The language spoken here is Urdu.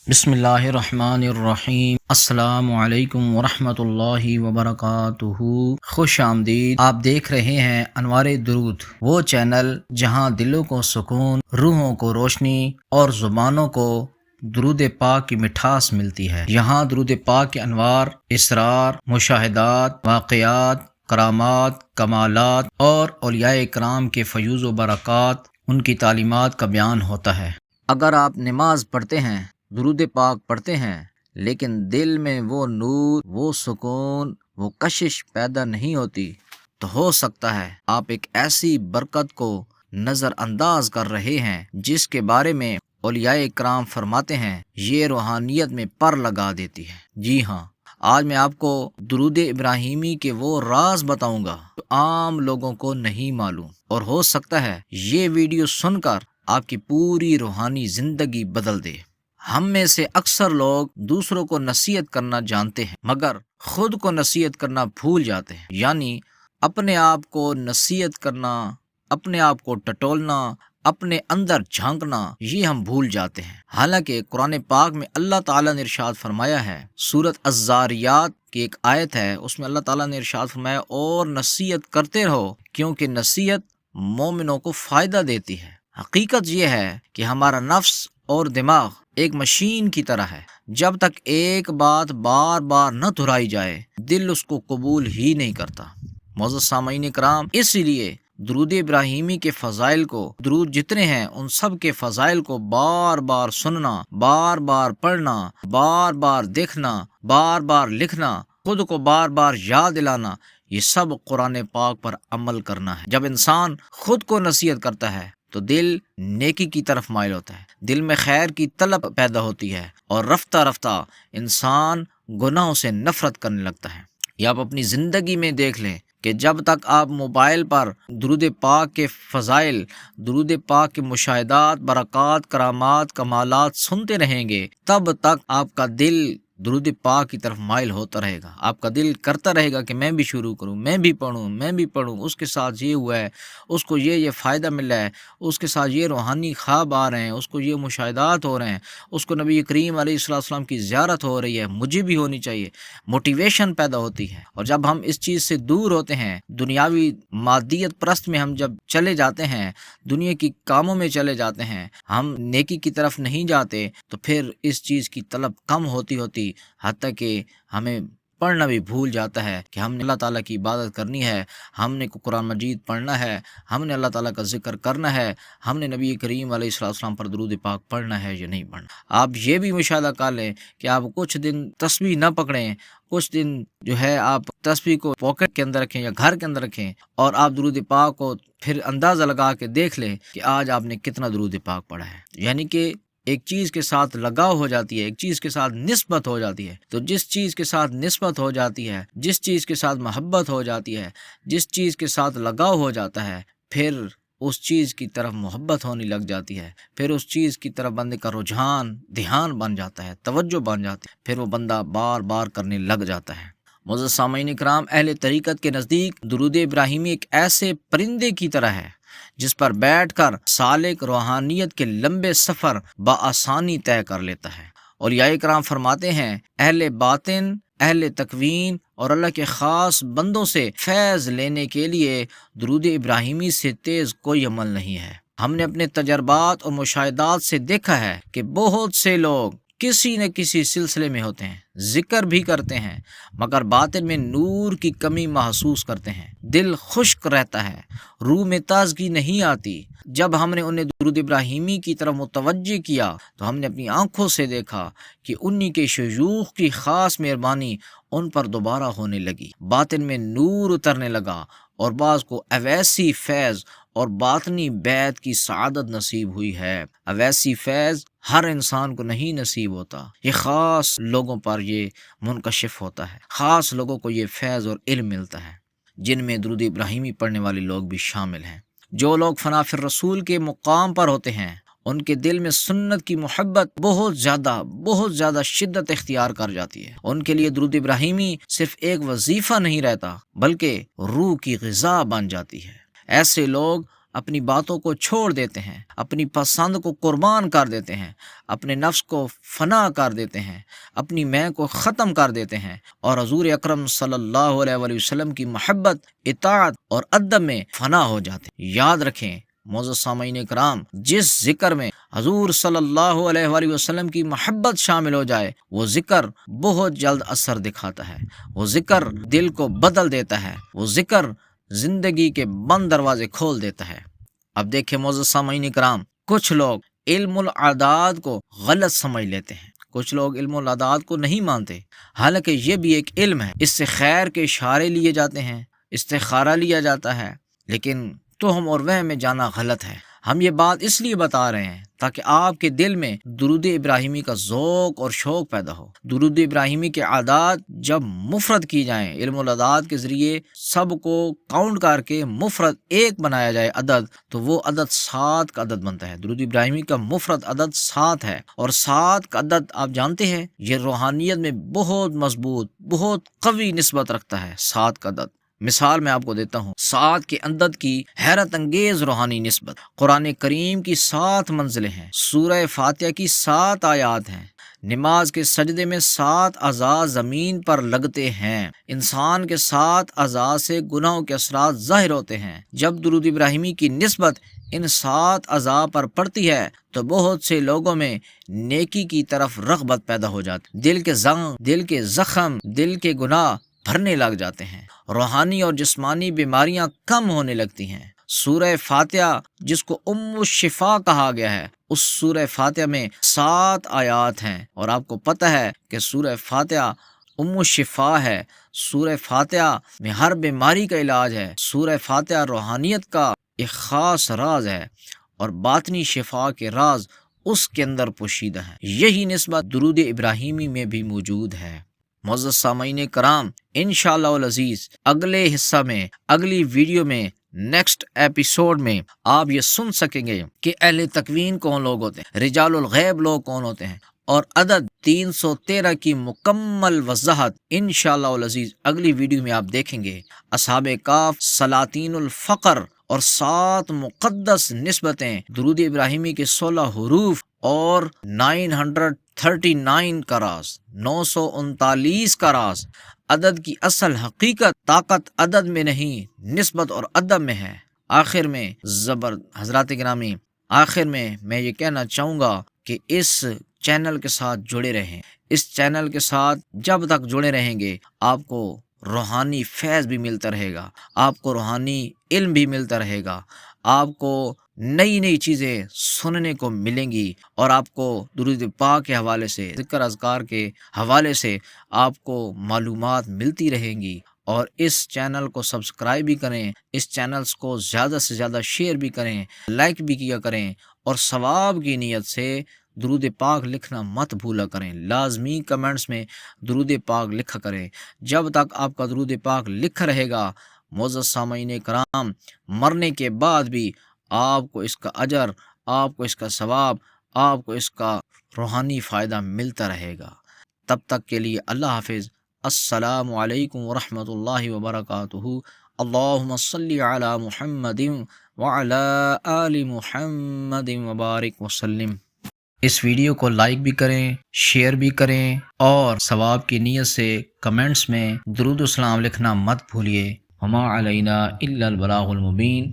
بسم اللہ الرحمن الرحیم۔ السلام علیکم ورحمۃ اللہ وبرکاتہ۔ خوش آمدید۔ آپ دیکھ رہے ہیں انوار درود، وہ چینل جہاں دلوں کو سکون، روحوں کو روشنی اور زبانوں کو درود پاک کی مٹھاس ملتی ہے۔ یہاں درود پاک کے انوار، اسرار، مشاہدات، واقعات، کرامات، کمالات اور اولیاء کرام کے فیوز و برکات، ان کی تعلیمات کا بیان ہوتا ہے۔ اگر آپ نماز پڑھتے ہیں، درود پاک پڑھتے ہیں، لیکن دل میں وہ نور، وہ سکون، وہ کشش پیدا نہیں ہوتی، تو ہو سکتا ہے آپ ایک ایسی برکت کو نظر انداز کر رہے ہیں جس کے بارے میں اولیاء کرام فرماتے ہیں یہ روحانیت میں پر لگا دیتی ہے۔ جی ہاں، آج میں آپ کو درود ابراہیمی کے وہ راز بتاؤں گا جو عام لوگوں کو نہیں معلوم، اور ہو سکتا ہے یہ ویڈیو سن کر آپ کی پوری روحانی زندگی بدل دے۔ ہم میں سے اکثر لوگ دوسروں کو نصیحت کرنا جانتے ہیں مگر خود کو نصیحت کرنا بھول جاتے ہیں، یعنی اپنے آپ کو نصیحت کرنا، اپنے آپ کو ٹٹولنا، اپنے اندر جھانکنا، یہ ہم بھول جاتے ہیں۔ حالانکہ قرآن پاک میں اللہ تعالیٰ نے ارشاد فرمایا ہے، سورۃ الذاریات کی ایک آیت ہے، اس میں اللہ تعالیٰ نے ارشاد فرمایا اور نصیحت کرتے رہو کیونکہ نصیحت مومنوں کو فائدہ دیتی ہے۔ حقیقت یہ ہے کہ ہمارا نفس اور دماغ ایک مشین کی طرح ہے، جب تک ایک بات بار بار نہ دہرائی جائے دل اس کو قبول ہی نہیں کرتا۔ معزز سامعین کرام، اس لیے درود ابراہیمی کے فضائل کو، درود جتنے ہیں ان سب کے فضائل کو بار بار سننا، بار بار پڑھنا، بار بار دیکھنا، بار بار لکھنا، خود کو بار بار یاد دلانا، یہ سب قرآن پاک پر عمل کرنا ہے۔ جب انسان خود کو نصیحت کرتا ہے تو دل نیکی کی طرف مائل ہوتا ہے، دل میں خیر کی طلب پیدا ہوتی ہے، اور رفتہ رفتہ انسان گناہوں سے نفرت کرنے لگتا ہے۔ یہ آپ اپنی زندگی میں دیکھ لیں کہ جب تک آپ موبائل پر درود پاک کے فضائل، درود پاک کے مشاہدات، برکات، کرامات، کمالات سنتے رہیں گے، تب تک آپ کا دل درود پاک کی طرف مائل ہوتا رہے گا۔ آپ کا دل کرتا رہے گا کہ میں بھی شروع کروں، میں بھی پڑھوں، میں بھی پڑھوں، اس کے ساتھ یہ ہوا ہے، اس کو یہ فائدہ ملا ہے، اس کے ساتھ یہ روحانی خواب آ رہے ہیں، اس کو یہ مشاہدات ہو رہے ہیں، اس کو نبی کریم علیہ السلام کی زیارت ہو رہی ہے، مجھے بھی ہونی چاہیے۔ موٹیویشن پیدا ہوتی ہے، اور جب ہم اس چیز سے دور ہوتے ہیں، دنیاوی مادیت پرست میں ہم جب چلے جاتے ہیں، دنیا کی کاموں میں چلے جاتے ہیں، ہم نیکی کی طرف نہیں جاتے، تو پھر اس چیز کی طلب کم ہوتی ہوتی حتیٰ کہ ہمیں پڑھنا بھی بھول جاتا ہے کہ ہم نے اللہ تعالیٰ کی عبادت کرنی ہے، ہم نے قرآن مجید پڑھنا ہے، ہم نے اللہ تعالیٰ کا ذکر کرنا ہے، ہم نے نبی کریم علیہ السلام پر درود پاک پڑھنا ہے یا نہیں پڑھنا۔ آپ یہ بھی مشاہدہ کر لیں کہ آپ کچھ دن تسبیح نہ پکڑیں، کچھ دن جو ہے آپ تسبیح کو پاکٹ کے اندر رکھیں یا گھر کے اندر رکھیں، اور آپ درود پاک کو پھر اندازہ لگا کے دیکھ لیں کہ آج آپ نے کتنا درود پاک پڑھا ہے۔ یعنی کہ ایک چیز کے ساتھ لگاؤ ہو جاتی ہے، ایک چیز کے ساتھ نسبت ہو جاتی ہے، تو جس چیز کے ساتھ نسبت ہو جاتی ہے، جس چیز کے ساتھ محبت ہو جاتی ہے، جس چیز کے ساتھ لگاؤ ہو جاتا ہے، پھر اس چیز کی طرف محبت ہونے لگ جاتی ہے، پھر اس چیز کی طرف بندے کا رجحان، دھیان بن جاتا ہے، توجہ بن جاتی ہے، پھر وہ بندہ بار بار کرنے لگ جاتا ہے۔ معزز سامعین کرام، اہل طریقت کے نزدیک درود ابراہیمی ایک ایسے پرندے کی طرح ہے جس پر بیٹھ کر سالک روحانیت کے لمبے سفر بآسانی طے کر لیتا ہے۔ اولیاء کرام فرماتے ہیں، اہل باطن، اہل تکوین اور اللہ کے خاص بندوں سے فیض لینے کے لیے درود ابراہیمی سے تیز کوئی عمل نہیں ہے۔ ہم نے اپنے تجربات اور مشاہدات سے دیکھا ہے کہ بہت سے لوگ کسی نہ کسی سلسلے میں ہوتے ہیں، ذکر بھی کرتے ہیں، مگر باطن میں نور کی کمی محسوس کرتے ہیں، دل خشک رہتا ہے، روح میں تازگی نہیں آتی۔ جب ہم نے انہیں درود ابراہیمی کی طرف متوجہ کیا تو ہم نے اپنی آنکھوں سے دیکھا کہ انہی کے شیوخ کی خاص مہربانی ان پر دوبارہ ہونے لگی، باطن میں نور اترنے لگا، اور بعض کو اویسی فیض اور باطنی بیت کی سعادت نصیب ہوئی ہے۔ اویسی فیض ہر انسان کو نہیں نصیب ہوتا، یہ خاص لوگوں پر یہ منکشف ہوتا ہے، خاص لوگوں کو یہ فیض اور علم ملتا ہے، جن میں درود ابراہیمی پڑھنے والے لوگ بھی شامل ہیں۔ جو لوگ فنا فی الرسول کے مقام پر ہوتے ہیں ان کے دل میں سنت کی محبت بہت زیادہ شدت اختیار کر جاتی ہے۔ ان کے لیے درود ابراہیمی صرف ایک وظیفہ نہیں رہتا بلکہ روح کی غذا بن جاتی ہے۔ ایسے لوگ اپنی باتوں کو چھوڑ دیتے ہیں، اپنی پسند کو قربان کر دیتے ہیں، اپنے نفس کو فنا کر دیتے ہیں، اپنی میں کو ختم کر دیتے ہیں اور حضور اکرم صلی اللہ علیہ وآلہ وسلم کی محبت، اطاعت اور ادب میں فنا ہو جاتے ہیں۔ یاد رکھیں معزز سامعین کرام، جس ذکر میں حضور صلی اللہ علیہ وآلہ وسلم کی محبت شامل ہو جائے وہ ذکر بہت جلد اثر دکھاتا ہے، وہ ذکر دل کو بدل دیتا ہے، وہ ذکر زندگی کے بند دروازے کھول دیتا ہے۔ اب دیکھیں معزز سامعین کرام، کچھ لوگ علم العادات کو غلط سمجھ لیتے ہیں، کچھ لوگ علم العادات کو نہیں مانتے، حالانکہ یہ بھی ایک علم ہے، اس سے خیر کے اشارے لیے جاتے ہیں، استخارہ لیا جاتا ہے، لیکن توہم اور وہم میں جانا غلط ہے۔ ہم یہ بات اس لیے بتا رہے ہیں تاکہ آپ کے دل میں درود ابراہیمی کا ذوق اور شوق پیدا ہو۔ درود ابراہیمی کے عادات جب مفرد کی جائیں، علم العادات کے ذریعے سب کو کاؤنٹ کر کے مفرد ایک بنایا جائے عدد، تو وہ عدد 7 کا عدد بنتا ہے۔ درود ابراہیمی کا مفرد عدد 7 ہے، اور 7 کا عدد آپ جانتے ہیں یہ روحانیت میں بہت مضبوط، بہت قوی نسبت رکھتا ہے۔ 7 کا عدد مثال میں آپ کو دیتا ہوں، 7 کے عدد کی حیرت انگیز روحانی نسبت، قرآن کریم کی 7 منزلیں ہیں، سورہ فاتحہ کی 7 آیات ہیں، نماز کے سجدے میں 7 اعضاء زمین پر لگتے ہیں، انسان کے 7 اعضاء سے گناہوں کے اثرات ظاہر ہوتے ہیں۔ جب درود ابراہیمی کی نسبت ان 7 اعضاء پر پڑتی ہے تو بہت سے لوگوں میں نیکی کی طرف رغبت پیدا ہو جاتی، دل کے زخم، دل کے گناہ بھرنے لگ جاتے ہیں، روحانی اور جسمانی بیماریاں کم ہونے لگتی ہیں۔ سورہ فاتحہ جس کو الشفا کہا گیا ہے، اس سورہ فاتحہ میں 7 آیات ہیں، اور آپ کو پتہ ہے کہ سورہ فاتحہ الشفا ہے، سورہ فاتحہ میں ہر بیماری کا علاج ہے، سورہ فاتحہ روحانیت کا ایک خاص راز ہے، اور باطنی شفا کے راز اس کے اندر پوشیدہ ہیں۔ یہی نسبت درود ابراہیمی میں بھی موجود ہے۔ معزز سامعین کرام، انشاءاللہ العزیز اگلے حصہ میں، اگلی ویڈیو میں، نیکسٹ ایپیسوڈ میں آپ یہ سن سکیں گے کہ اہل تکوین کون لوگ ہوتے ہیں، رجال الغیب لوگ کون ہوتے ہیں، اور عدد 313 کی مکمل وضاحت انشاءاللہ العزیز اگلی ویڈیو میں آپ دیکھیں گے۔ اصحاب کاف، سلاطین الفقر اور 7 مقدس نسبتیں، درود ابراہیمی کے 16 حروف اور 939 کا راز، 939 کا راز، عدد کی اصل حقیقت، طاقت عدد میں نہیں، نسبت اور ادب میں ہے۔ آخر میں حضرات گرامی، آخر میں یہ کہنا چاہوں گا کہ اس چینل کے ساتھ جڑے رہیں، اس چینل کے ساتھ جب تک جڑے رہیں گے آپ کو روحانی فیض بھی ملتا رہے گا، آپ کو روحانی علم بھی ملتا رہے گا، آپ کو نئی چیزیں سننے کو ملیں گی، اور آپ کو درود پاک کے حوالے سے، ذکر اذکار کے حوالے سے آپ کو معلومات ملتی رہیں گی۔ اور اس چینل کو سبسکرائب بھی کریں، اس چینلز کو زیادہ سے زیادہ شیئر بھی کریں، لائک بھی کیا کریں، اور ثواب کی نیت سے درود پاک لکھنا مت بھولا کریں، لازمی کمنٹس میں درود پاک لکھا کریں۔ جب تک آپ کا درود پاک لکھا رہے گا معزز سامعین کرام، مرنے کے بعد بھی آپ کو اس کا اجر، آپ کو اس کا ثواب، آپ کو اس کا روحانی فائدہ ملتا رہے گا۔ تب تک کے لیے اللہ حافظ۔ السلام علیکم ورحمۃ اللہ وبرکاتہ۔ اللہم صلی علی محمد وعلی آل محمد وبارک وسلم۔ اس ویڈیو کو لائک بھی کریں، شیئر بھی کریں، اور ثواب کی نیت سے کمنٹس میں درود و سلام لکھنا مت بھولیے۔ وما علینا الا البلاغ المبین۔